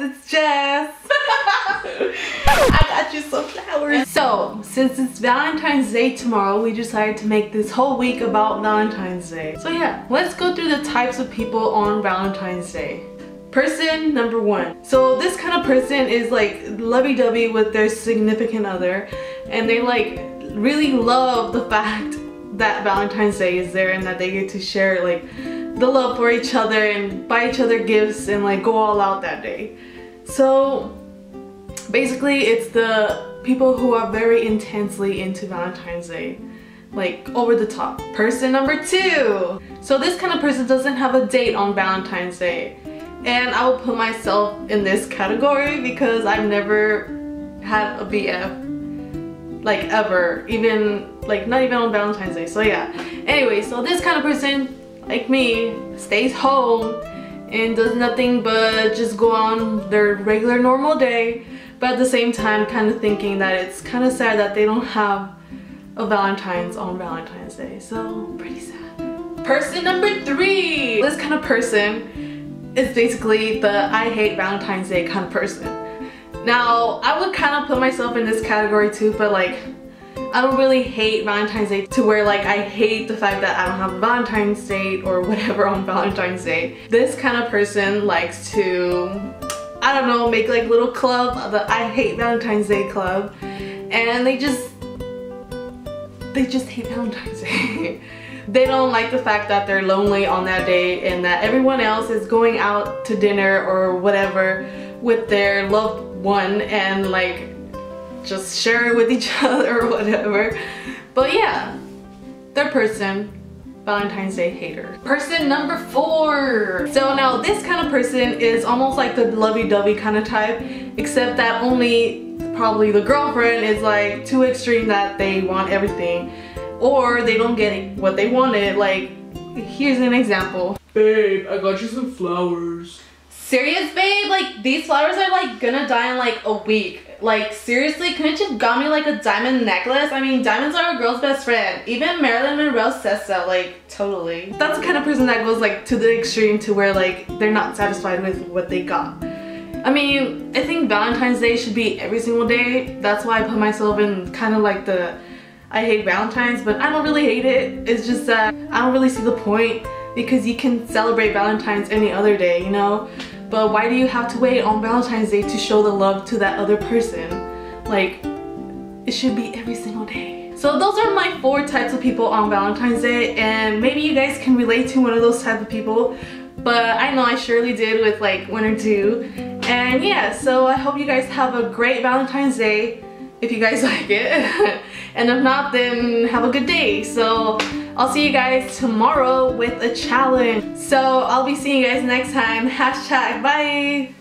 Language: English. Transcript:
it's Jess. I got you some flowers. So, since it's Valentine's Day tomorrow, we decided to make this whole week about Valentine's Day. So yeah, let's go through the types of people on Valentine's Day. Person number 1. So this kind of person is like lovey-dovey with their significant other, and they like really love the fact that Valentine's Day is there and that they get to share like the love for each other and buy each other gifts and like go all out that day. So basically it's the people who are very intensely into Valentine's Day, like over the top. Person number 2. So this kind of person doesn't have a date on Valentine's Day, and I will put myself in this category because I've never had a BF, like ever, even like not even on Valentine's Day. So yeah, anyway, so this kind of person like me stays home and does nothing but just go on their regular normal day, but at the same time kind of thinking that it's kind of sad that they don't have a Valentine's on Valentine's Day. So pretty sad. Person number 3. This kind of person is basically the I hate Valentine's Day kind of person. Now I would kind of put myself in this category too, but like I don't really hate Valentine's Day to where like I hate the fact that I don't have a Valentine's Day or whatever on Valentine's Day. This kind of person likes to, I don't know, make like little club, the I hate Valentine's Day club, and they just hate Valentine's Day. They don't like the fact that they're lonely on that day and that everyone else is going out to dinner or whatever with their loved one and like just share it with each other or whatever. But yeah, third person, Valentine's Day hater. Person number 4. So now this kind of person is almost like the lovey-dovey kind of type, except that only probably the girlfriend is like too extreme that they want everything, or they don't get what they wanted. Like, here's an example. Babe, I got you some flowers. Serious, babe? Like, these flowers are like gonna die in like a week. Like, seriously, couldn't you have got me like a diamond necklace? I mean, diamonds are a girl's best friend. Even Marilyn Monroe says so, like, totally. That's the kind of person that goes like to the extreme to where like they're not satisfied with what they got. I mean, I think Valentine's Day should be every single day. That's why I put myself in kind of like the I hate Valentine's, but I don't really hate it. It's just that I don't really see the point because you can celebrate Valentine's any other day, you know? But why do you have to wait on Valentine's Day to show the love to that other person? Like, it should be every single day. So those are my 4 types of people on Valentine's Day, and maybe you guys can relate to one of those type of people, but I know I surely did with like 1 or 2. And yeah, so I hope you guys have a great Valentine's Day if you guys like it. And if not, then have a good day. So I'll see you guys tomorrow with a challenge. So I'll be seeing you guys next time. #bye.